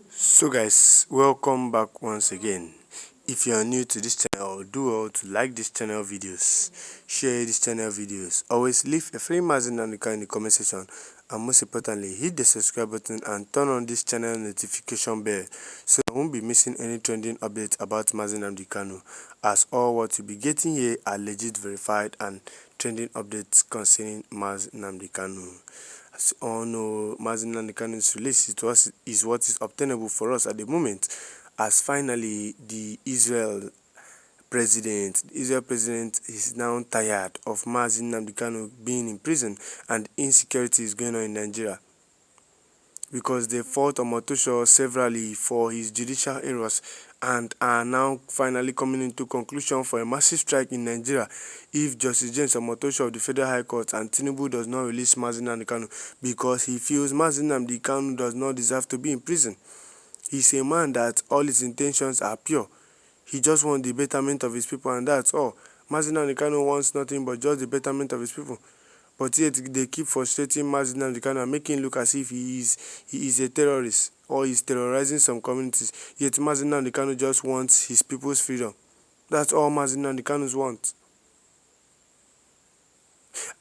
So guys, welcome back once again. If you are new to this channel, do well to like this channel videos, share this channel videos, always leave a free Nnamdi in the comment section, and most importantly hit the subscribe button and turn on this channel notification bell so you won't be missing any trending updates about Nnamdi Kanu, as all what you'll be getting here are legit, verified and trending updates concerning Nnamdi Kanu. As you all know, Nnamdi Kanu's release is what is obtainable for us at the moment, as finally the Israel president is now tired of Nnamdi Kanu being in prison, and insecurity is going on in Nigeria, because they fought Omotosho severally for his judicial errors and are now finally coming into conclusion for a massive strike in Nigeria if Justice James Omotosho of the Federal High Court and Tinubu does not release Nnamdi Kanu, because he feels Nnamdi Kanu does not deserve to be in prison. He's a man that all his intentions are pure. He just wants the betterment of his people, and that's all. Nnamdi Kanu wants nothing but just the betterment of his people. But yet they keep frustrating Nnamdi Kanu and making him look as if he is a terrorist or he's terrorizing some communities. Yet Nnamdi Kanu just wants his people's freedom. That's all Nnamdi Kanu wants.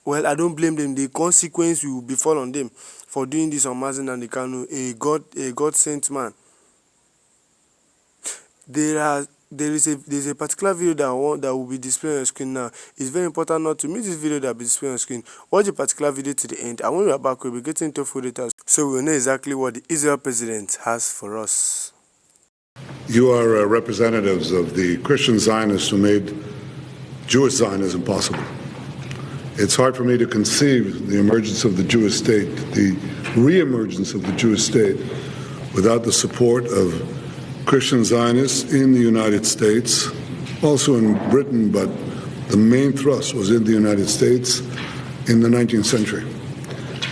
Well, I don't blame them. The consequence will befall on them for doing this on Nnamdi Kanu, a God-sent man. There's a particular video that will be displayed on your screen now. It's very important not to miss this video that will be displayed on your screen. Watch the particular video to the end, and when we are back, we'll be getting into full details, so we'll know exactly what the Israel president has for us. You are representatives of the Christian Zionists who made Jewish Zionism possible. It's hard for me to conceive the emergence of the Jewish state, the re-emergence of the Jewish state, without the support of Christian Zionists in the United States, also in Britain, but the main thrust was in the United States in the 19th century.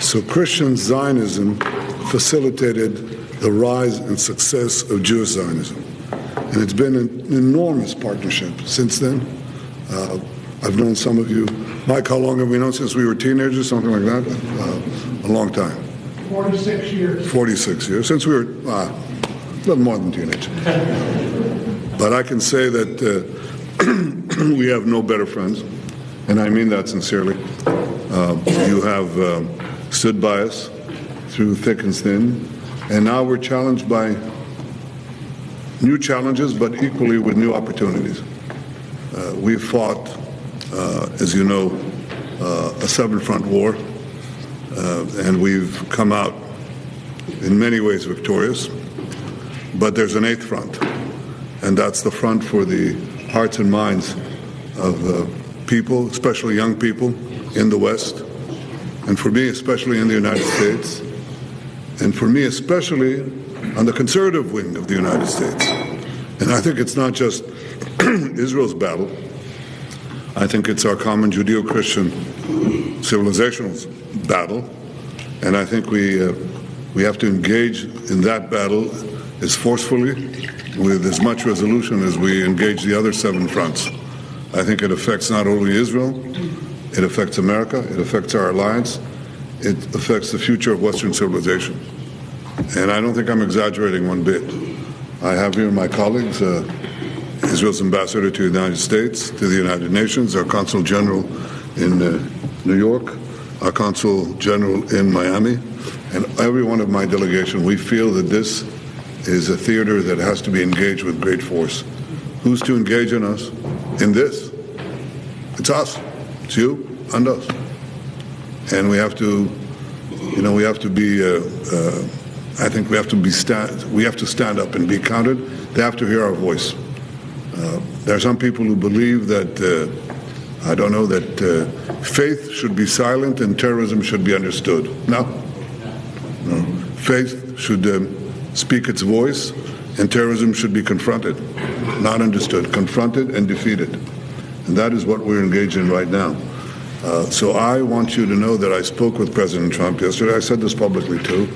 So Christian Zionism facilitated the rise and success of Jewish Zionism. And it's been an enormous partnership since then. I've known some of you. Mike, how long have we known? Since we were teenagers, something like that? A long time. 46 years. 46 years. Since we were a little more than teenagers. But I can say that we have no better friends, and I mean that sincerely. You have stood by us through thick and thin, and now we're challenged by new challenges, but equally with new opportunities. We've fought, as you know, a seven-front war, and we've come out in many ways victorious. But there's an eighth front, and that's the front for the hearts and minds of people, especially young people in the West, and for me, especially in the United States, and for me, especially on the conservative wing of the United States. And I think it's not just Israel's battle. I think it's our common Judeo-Christian civilizational battle, and I think we have to engage in that battle as forcefully, with as much resolution as we engage the other seven fronts. I think it affects not only Israel, it affects America, it affects our alliance, it affects the future of Western civilization. And I don't think I'm exaggerating one bit. I have here my colleagues, Israel's ambassador to the United States, to the United Nations, our consul general in New York, our consul general in Miami, and every one of my delegation. We feel that this is a theater that has to be engaged with great force. Who's to engage in us? In this? It's us. It's you and us. And we have to, we have to be, I think we have to stand up and be counted. They have to hear our voice. There are some people who believe that, that faith should be silent and terrorism should be understood. No. Faith should speak its voice, and terrorism should be confronted, not understood, confronted and defeated. And that is what we're engaged in right now. So I want you to know that I spoke with President Trump yesterday. I said this publicly too.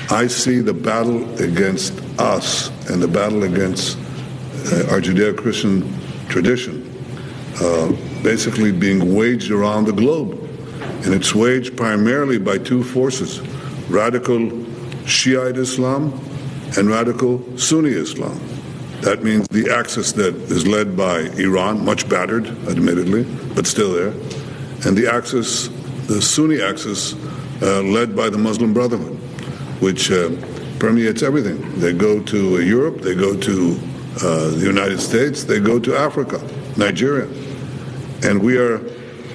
I see the battle against us and the battle against our Judeo-Christian tradition basically being waged around the globe. And it's waged primarily by two forces: radical Shiite Islam and radical Sunni Islam. That means the axis that is led by Iran, much battered, admittedly, but still there, and the axis, the Sunni axis, led by the Muslim Brotherhood, which permeates everything. They go to Europe, they go to the United States, they go to Africa, Nigeria. And we are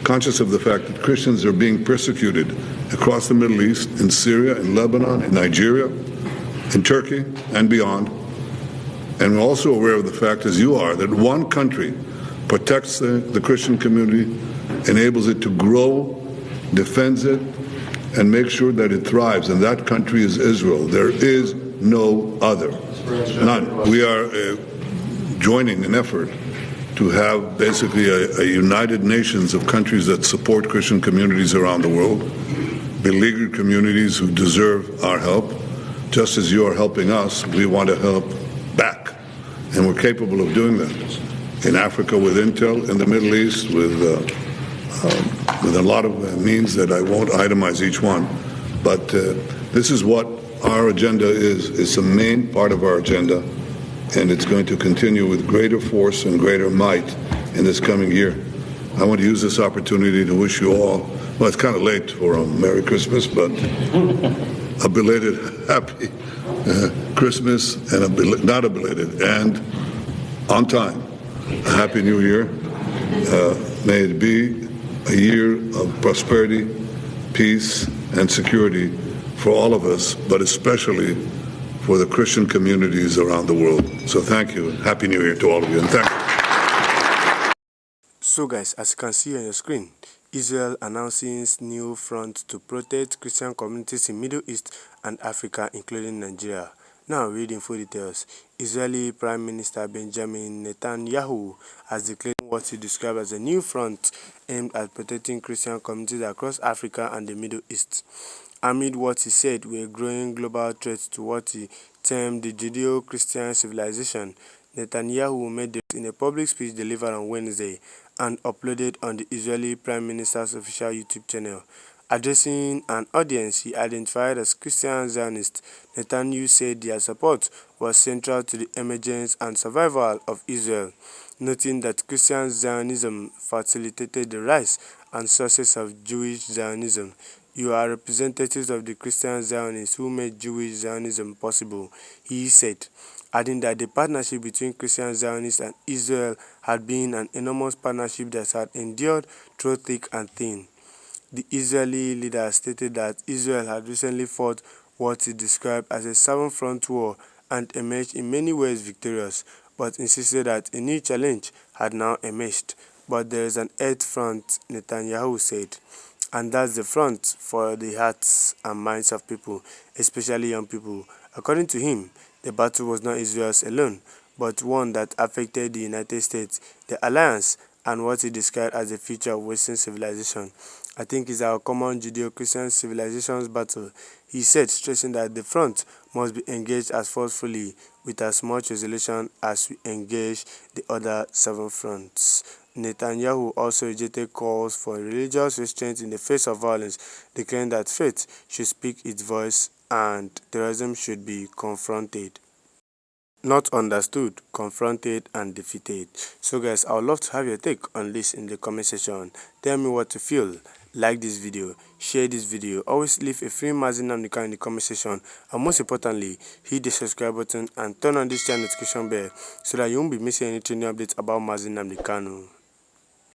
conscious of the fact that Christians are being persecuted across the Middle East, in Syria, in Lebanon, in Nigeria, in Turkey, and beyond. And we're also aware of the fact, as you are, that one country protects the Christian community, enables it to grow, defends it, and makes sure that it thrives. And that country is Israel. There is no other. None. We are joining an effort to have basically a United Nations of countries that support Christian communities around the world, beleaguered communities who deserve our help. Just as you are helping us, we want to help back. And we're capable of doing that. In Africa with Intel, in the Middle East with a lot of means that I won't itemize each one. But this is what our agenda is. It's a main part of our agenda, and it's going to continue with greater force and greater might in this coming year. I want to use this opportunity to wish you all, well, it's kind of late for a Merry Christmas, but a belated Happy Christmas, and not a belated, and on time, a Happy New Year. May it be a year of prosperity, peace, and security for all of us, but especially for the Christian communities around the world. So thank you. Happy New Year to all of you, and thank you. So guys, as you can see on your screen, Israel announcing new front to protect Christian communities in Middle East and Africa, including Nigeria. Now reading full details. Israeli Prime Minister Benjamin Netanyahu has declared what he described as a new front aimed at protecting Christian communities across Africa and the Middle East, amid what he said were a growing global threat to what he termed the Judeo-Christian civilization. Netanyahu made this in a public speech delivered on Wednesday and uploaded on the Israeli Prime Minister's official YouTube channel. Addressing an audience he identified as Christian Zionists, Netanyahu said their support was central to the emergence and survival of Israel, noting that Christian Zionism facilitated the rise and success of Jewish Zionism. "You are representatives of the Christian Zionists who made Jewish Zionism possible," he said, adding that the partnership between Christian Zionists and Israel had been an enormous partnership that had endured through thick and thin. The Israeli leader stated that Israel had recently fought what he described as a seven-front war and emerged in many ways victorious, but insisted that a new challenge had now emerged. "But there is an eighth front," Netanyahu said, "and that's the front for the hearts and minds of people, especially young people." According to him, the battle was not Israel's alone, but one that affected the United States, the alliance, and what he described as the future of Western civilization. "I think it's our common Judeo-Christian civilization's battle," he said, stressing that the front must be engaged as forcefully with as much resolution as we engage the other seven fronts. Netanyahu also rejected calls for religious restraint in the face of violence, declaring that faith should speak its voice and terrorism should be confronted. Not understood, confronted, and defeated. So guys, I would love to have your take on this in the comment section. Tell me what you feel. Like this video, share this video, always leave a free Nnamdi Kanu in the comment section, and most importantly, hit the subscribe button and turn on this channel notification bell so that you won't be missing any trending updates about Nnamdi Kanu.